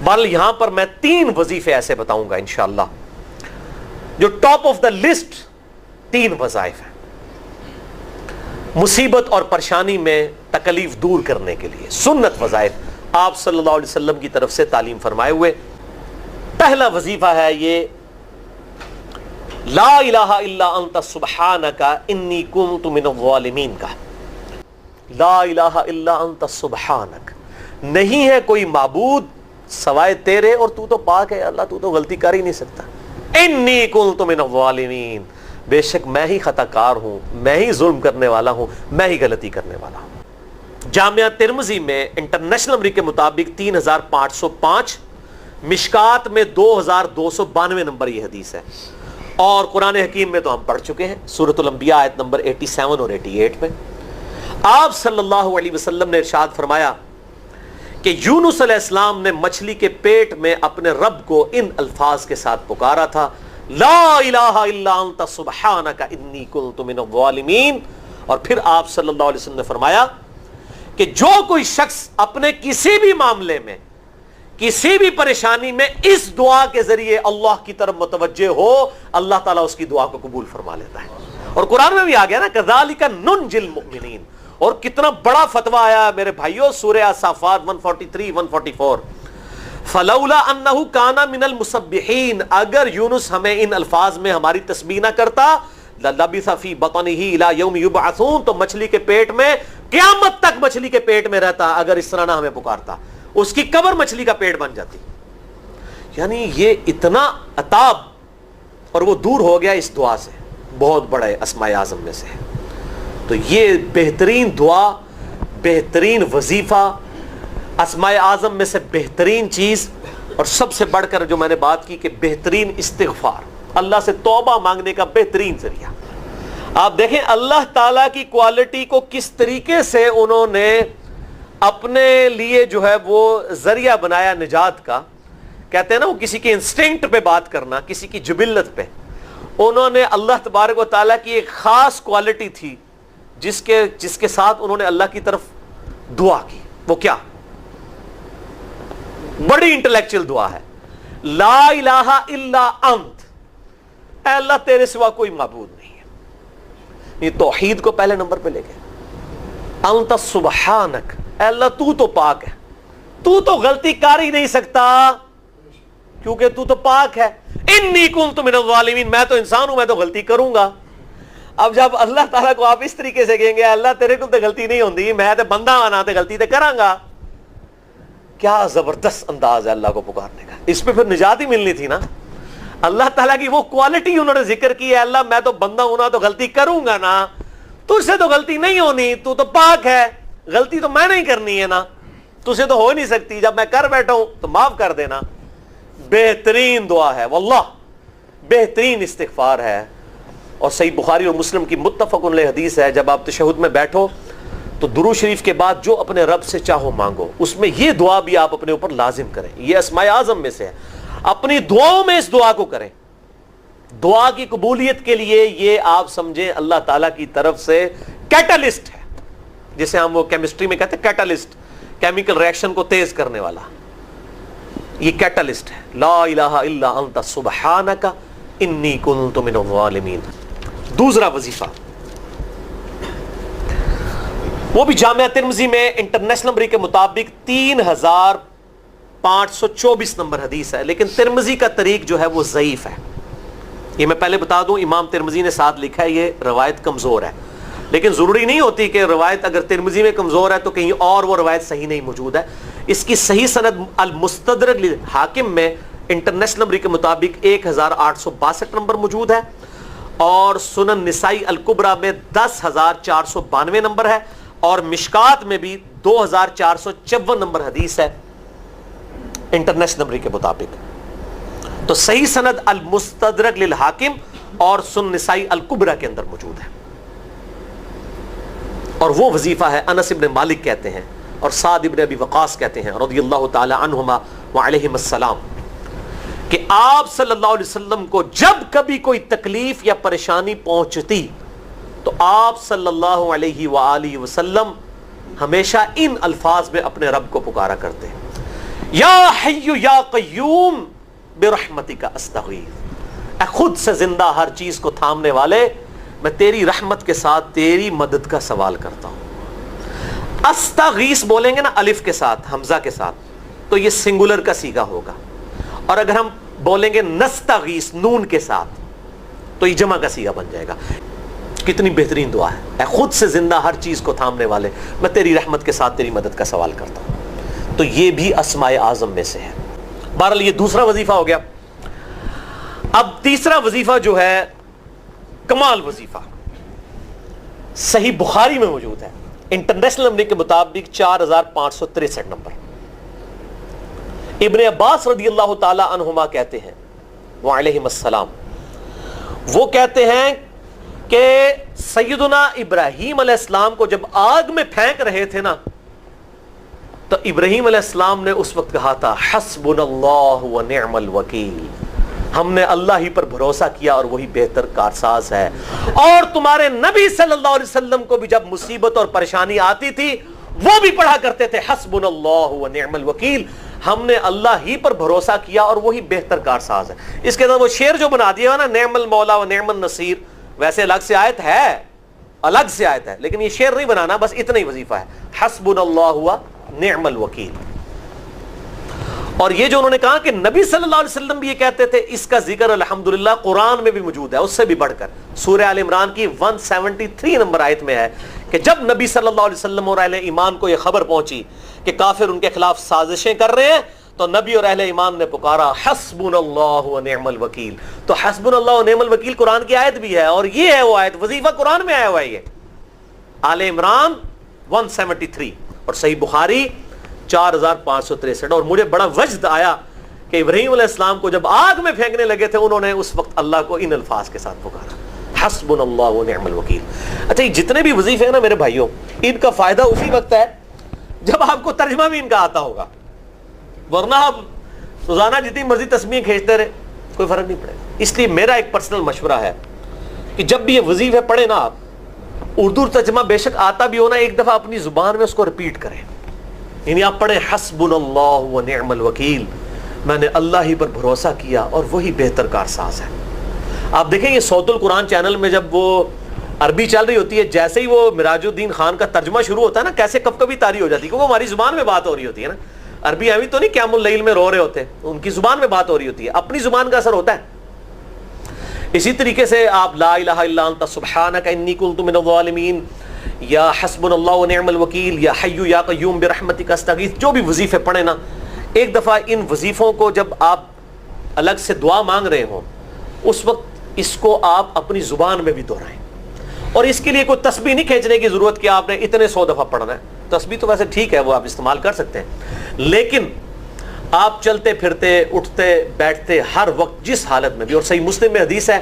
بہرحال یہاں پر میں 3 وظیفے ایسے بتاؤں گا انشاءاللہ جو ٹاپ آف دا لسٹ 3 وظائف ہیں مصیبت اور پریشانی میں تکلیف دور کرنے کے لیے، سنت وظائف آپ صلی اللہ علیہ وسلم کی طرف سے تعلیم فرمائے ہوئے۔ پہلا وظیفہ ہے یہ لا الہ الا انت سبحانک انی کنت من الظالمین کا۔ لا الہ الا انت سبحانک، نہیں ہے کوئی معبود سوائے تیرے اور تو تو پاک ہے اللہ، تو تو غلطی کر ہی نہیں سکتا۔ انی کنت من الظالمین، بے شک میں ہی خطا کار ہوں، میں ہی ظلم کرنے والا ہوں، میں ہی غلطی کرنے والا ہوں۔ جامعہ ترمذی میں انٹرنیشنل نمبر کے مطابق 3505، مشکات میں 2292 نمبر یہ حدیث ہے، اور قرآن حکیم میں تو ہم پڑھ چکے ہیں سورۃ الانبیاء آیت نمبر 87 اور 88 میں آپ صلی اللہ علیہ وسلم نے ارشاد فرمایا کہ یونس علیہ السلام نے مچھلی کے پیٹ میں اپنے رب کو ان الفاظ کے ساتھ پکارا تھا، لا الہ الا انت سبحانک انی کنت من الظالمین۔ اور پھر آپ صلی اللہ علیہ وسلم نے فرمایا کہ جو کوئی شخص اپنے کسی بھی معاملے میں، کسی بھی پریشانی میں اس دعا کے ذریعے اللہ کی طرف متوجہ ہو، اللہ تعالیٰ اس کی دعا کو قبول فرما لیتا ہے۔ اور قرآن میں بھی آ گیا نا کذالک ننجی المؤمنین، اور کتنا بڑا فتویٰ آیا میرے بھائیوں سورہ الصافات 143 144، فلولا انہ کان من المسبحین، اگر یونس ہمیں ان الفاظ میں ہماری تسبیح نہ کرتا للبث فی بطنہ الی یوم یبعثون، تو مچھلی کے پیٹ میں قیامت تک مچھلی کے پیٹ میں رہتا اگر اس طرح نہ ہمیں پکارتا، اس کی قبر مچھلی کا پیٹ بن جاتی۔ یعنی یہ اتنا عطاب، اور وہ دور ہو گیا اس دعا سے، بہت بڑے اسماء اعظم میں سے ہے۔ تو یہ بہترین دعا، بہترین وظیفہ، اسماء اعظم میں سے بہترین چیز، اور سب سے بڑھ کر جو میں نے بات کی کہ بہترین استغفار، اللہ سے توبہ مانگنے کا بہترین ذریعہ۔ آپ دیکھیں اللہ تعالیٰ کی کوالٹی کو کس طریقے سے انہوں نے اپنے لیے جو ہے وہ ذریعہ بنایا نجات کا۔ کہتے ہیں نا وہ کسی کے انسٹنکٹ پہ بات کرنا، کسی کی جبلت پہ، انہوں نے اللہ تبارک و تعالیٰ کی ایک خاص کوالٹی تھی جس کے ساتھ انہوں نے اللہ کی طرف دعا کی۔ وہ کیا؟ بڑی انٹلیکچوئل دعا ہے، لا الہ الا انت، اے اللہ تیرے سوا کوئی معبود نہیں ہے۔ یہ توحید کو پہلے نمبر پہ لے گئے۔ انت سبحانک، اے اللہ تو پاک ہے، تو غلطی کر ہی نہیں سکتا کیونکہ تو پاک ہے۔ انی کنت من الظالمین، میں تو انسان ہوں، میں تو غلطی کروں گا۔ اب جب اللہ تعالیٰ کو آپ اس طریقے سے کہیں گے اللہ تیرے کو تو غلطی نہیں ہوندی، میں تو بندہ آنا تو غلطی تو کراں گا، کیا زبردست انداز ہے اللہ کو پکارنے کا۔ اس پہ پھر نجات ہی ملنی تھی نا۔ اللہ تعالیٰ کی وہ کوالٹی انہوں نے ذکر کی ہے، اللہ میں تو بندہ ہوں نا تو غلطی کروں گا نا، تجھ سے تو غلطی نہیں ہونی، تو پاک ہے، غلطی تو میں نہیں کرنی ہے نا، تجھ سے تو ہو نہیں سکتی، جب میں کر بیٹھا ہوں تو معاف کر دینا۔ بہترین دعا ہے واللہ، بہترین استغفار ہے، اور صحیح بخاری اور مسلم کی متفق علیہ حدیث ہے، جب آپ تشہد میں بیٹھو تو درود شریف کے بعد جو اپنے رب سے چاہو مانگو، اس میں یہ دعا بھی آپ اپنے اوپر لازم کریں۔ یہ اسماء اعظم میں سے ہے، اپنی دعاؤں میں اس دعا کو کریں۔ دعا کی قبولیت کے لیے یہ آپ سمجھیں اللہ تعالیٰ کی طرف سے کیٹالسٹ ہے، جسے ہم وہ کیمسٹری میں کہتے ہیں کیٹالسٹ، کیمیکل ریئیکشن کو تیز کرنے والا، یہ کیٹالسٹ ہے۔ لا الہ الا انت سبحانک انی کنت من الظالمین۔ دوسرا وظیفہ وہ بھی جامعہ ترمذی میں انٹرنیشنل نمبر کے مطابق 3524 نمبر حدیث ہے، لیکن ترمذی کا طریق جو ہے وہ ضعیف ہے۔ یہ میں پہلے بتا دوں، امام ترمذی نے ساتھ لکھا ہے یہ روایت کمزور ہے، لیکن ضروری نہیں ہوتی کہ روایت اگر ترمذی میں کمزور ہے تو کہیں اور وہ روایت صحیح نہیں موجود ہے۔ اس کی صحیح سند المستدرک للحاکم میں انٹرنیشنل نمبر کے مطابق 1862 نمبر موجود ہے، اور سنن نسائی الکبریٰ میں 10492 نمبر ہے، اور مشکات میں بھی 2454 نمبر حدیث ہے انٹرنیشنل نمبر کے مطابق۔ تو صحیح سند المستدرک للحاکم اور سنن نسائی الکبریٰ کے اندر موجود ہے، اور وہ وظیفہ ہے انس ابن مالک کہتے ہیں اور سعد ابن ابی وقاص کہتے ہیں رضی اللہ تعالی عنہما وعلیہم السلام کہ آپ صلی اللہ علیہ وسلم کو جب کبھی کوئی تکلیف یا پریشانی پہنچتی تو آپ صلی اللہ علیہ وآلہ وسلم ہمیشہ ان الفاظ میں اپنے رب کو پکارا کرتے ہیں۔ یا حی یا قیوم برحمتک استغیث، اے خود سے زندہ ہر چیز کو تھامنے والے، میں تیری رحمت کے ساتھ تیری مدد کا سوال کرتا ہوں۔ استغیث بولیں گے نا الف کے ساتھ، حمزہ کے ساتھ، تو یہ سنگولر کا صیغہ ہوگا، اور اگر ہم بولیں گے نستغیث نون کے ساتھ تو یہ جمع کا صیغہ بن جائے گا۔ کتنی بہترین دعا ہے، اے خود سے زندہ ہر چیز کو تھامنے والے، میں تیری رحمت کے ساتھ تیری مدد کا سوال کرتا ہوں۔ تو یہ بھی اسماء اعظم میں سے ہے۔ بہرحال یہ دوسرا وظیفہ ہو گیا۔ اب تیسرا وظیفہ جو ہے کمال وظیفہ، صحیح بخاری میں موجود ہے، انٹرنیشنل نمبر کے مطابق 4563 نمبر۔ ابن عباس رضی اللہ تعالی عنہما کہتے ہیں وعلیہم السلام، وہ کہتے ہیں کہ سیدنا ابراہیم علیہ السلام کو جب آگ میں پھینک رہے تھے نا، تو ابراہیم علیہ السلام نے اس وقت کہا تھا حسبنا اللہ ونعم الوکیل، ہم نے اللہ ہی پر بھروسہ کیا اور وہی بہتر کارساز ہے۔ اور تمہارے نبی صلی اللہ علیہ وسلم کو بھی جب مصیبت اور پریشانی آتی تھی وہ بھی پڑھا کرتے تھے حسبنا اللہ ونعم الوکیل، ہم نے اللہ ہی پر بھروسہ کیا اور وہی بہتر کارساز ہے۔ اس کے بعد وہ شعر جو بنا دیا نا، نعم المولا و نعم النصیر، ویسے الگ سے آیت ہے، الگ سے آیت ہے، لیکن یہ شعر نہیں بنانا، بس اتنا ہی وظیفہ ہے، حسبنا اللہ و نعم الوکیل۔ اور یہ جو انہوں نے کہا کہ نبی صلی اللہ علیہ وسلم بھی یہ کہتے تھے، اس کا ذکر الحمدللہ قرآن میں بھی موجود ہے، اس سے بھی بڑھ کر سورہ آل عمران کی 173 نمبر آیت میں ہے کہ جب نبی صلی اللہ علیہ وسلم اور اہل ایمان کو یہ خبر پہنچی کہ کافر ان کے خلاف سازشیں کر رہے ہیں، تو نبی اور اہل ایمان نے پکارا حسبنا اللہ و نعم الوکیل۔ تو حسبنا اللہ و نعم الوکیل قرآن کی آیت بھی ہے، اور یہ ہے وہ آیت، وظیفہ قرآن میں آیا ہوا ہے یہ، آل عمران 173 اور صحیح بخاری 4563۔ اور مجھے بڑا وجد آیا کہ ابراہیم علیہ السلام کو جب آگ میں پھینکنے لگے تھے، انہوں نے اس وقت اللہ کو ان الفاظ کے ساتھ پکارا حسبنا اللہ و نعم الوکیل۔ اچھا، یہ جتنے بھی وظیفے ہیں نا میرے بھائیوں، ان کا فائدہ اسی وقت ہے جب آپ کو ترجمہ بھی ان کا آتا ہوگا، ورنہ آپ روزانہ جتنی مرضی تسبیحیں کھینچتے رہے کوئی فرق نہیں پڑے گا۔ اس لیے میرا ایک پرسنل مشورہ ہے کہ جب بھی یہ وظیفے پڑھیں نا آپ، اردو ترجمہ بے شک آتا بھی ہونا، ایک دفعہ اپنی زبان میں اس کو ریپیٹ کریں، یعنی آپ پڑھیں حسبنا اللہ و نعم الوکیل، میں نے اللہ ہی پر بھروسہ کیا اور وہی بہتر کارساز ہے۔ آپ دیکھیں یہ صوت القرآن چینل میں جب وہ عربی چل رہی ہوتی ہے، جیسے ہی وہ مراج الدین خان کا ترجمہ شروع ہوتا ہے نا، کیسے کب کبھی طاری ہو جاتی ہے، کیونکہ وہ ہماری زبان میں بات ہو رہی ہوتی ہے نا، عربی ہمیں تو نہیں قیام اللیل میں رو رہے ہوتے، ان کی زبان میں بات ہو رہی ہوتی ہے، اپنی زبان کا اثر ہوتا ہے۔ اسی طریقے سے آپ لا الہ الا انت سبحانک انی کنت من الظالمین، یا حسبنا اللہ و نعم الوکیل، یا حی یا قیوم برحمتک استغیث، جو بھی وظیفے پڑھیں نا، ایک دفعہ ان وظیفوں کو جب آپ الگ سے دعا مانگ رہے ہوں، اس وقت اس کو آپ اپنی زبان میں بھی دہرائیں۔ اور اس کے لیے کوئی تسبیح نہیں کھینچنے کی ضرورت کہ آپ نے اتنے 100 دفعہ پڑھنا ہے، تسبیح تو ویسے ٹھیک ہے، وہ آپ استعمال کر سکتے ہیں، لیکن آپ چلتے پھرتے اٹھتے بیٹھتے ہر وقت جس حالت میں بھی، اور صحیح مسلم میں حدیث ہے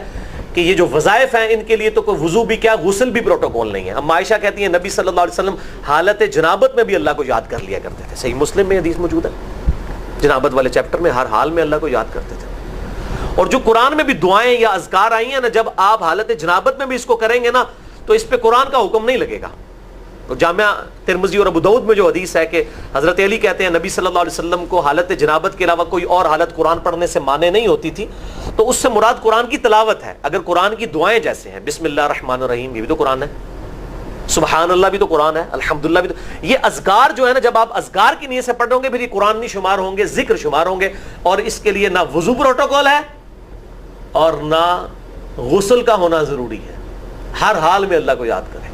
کہ یہ جو وظائف ہیں ان کے لیے تو کوئی وضو بھی کیا، غسل بھی پروٹوکول نہیں ہے۔ ہم عائشہ کہتی ہیں نبی صلی اللہ علیہ وسلم حالت جنابت میں بھی اللہ کو یاد کر لیا کرتے تھے، صحیح مسلم میں حدیث موجود ہے، جنابت والے چیپٹر میں ہر حال میں اللہ کو یاد کرتے تھے۔ اور جو قرآن میں بھی دعائیں یا اذکار آئی ہیں نا، جب آپ حالت جنابت میں بھی اس کو کریں گے نا، تو اس پہ قرآن کا حکم نہیں لگے گا۔ تو جامعہ ترمذی اور ابو داؤد میں جو حدیث ہے کہ حضرت علی کہتے ہیں نبی صلی اللہ علیہ وسلم کو حالت جنابت کے علاوہ کوئی اور حالت قرآن پڑھنے سے مانے نہیں ہوتی تھی، تو اس سے مراد قرآن کی تلاوت ہے۔ اگر قرآن کی دعائیں جیسے ہیں بسم اللہ الرحمن الرحیم، یہ بھی تو قرآن ہے، سبحان اللہ بھی تو قرآن ہے، الحمدللہ بھی تو، یہ اذکار جو ہے نا، جب آپ اذکار کی نیت سے پڑھ رہے ہوں گے پھر یہ قرآن نہیں شمار ہوں گے، ذکر شمار ہوں گے، اور اس کے لیے نہ وضو پروٹوکول ہے اور نہ غسل کا ہونا ضروری ہے، ہر حال میں اللہ کو یاد کریں۔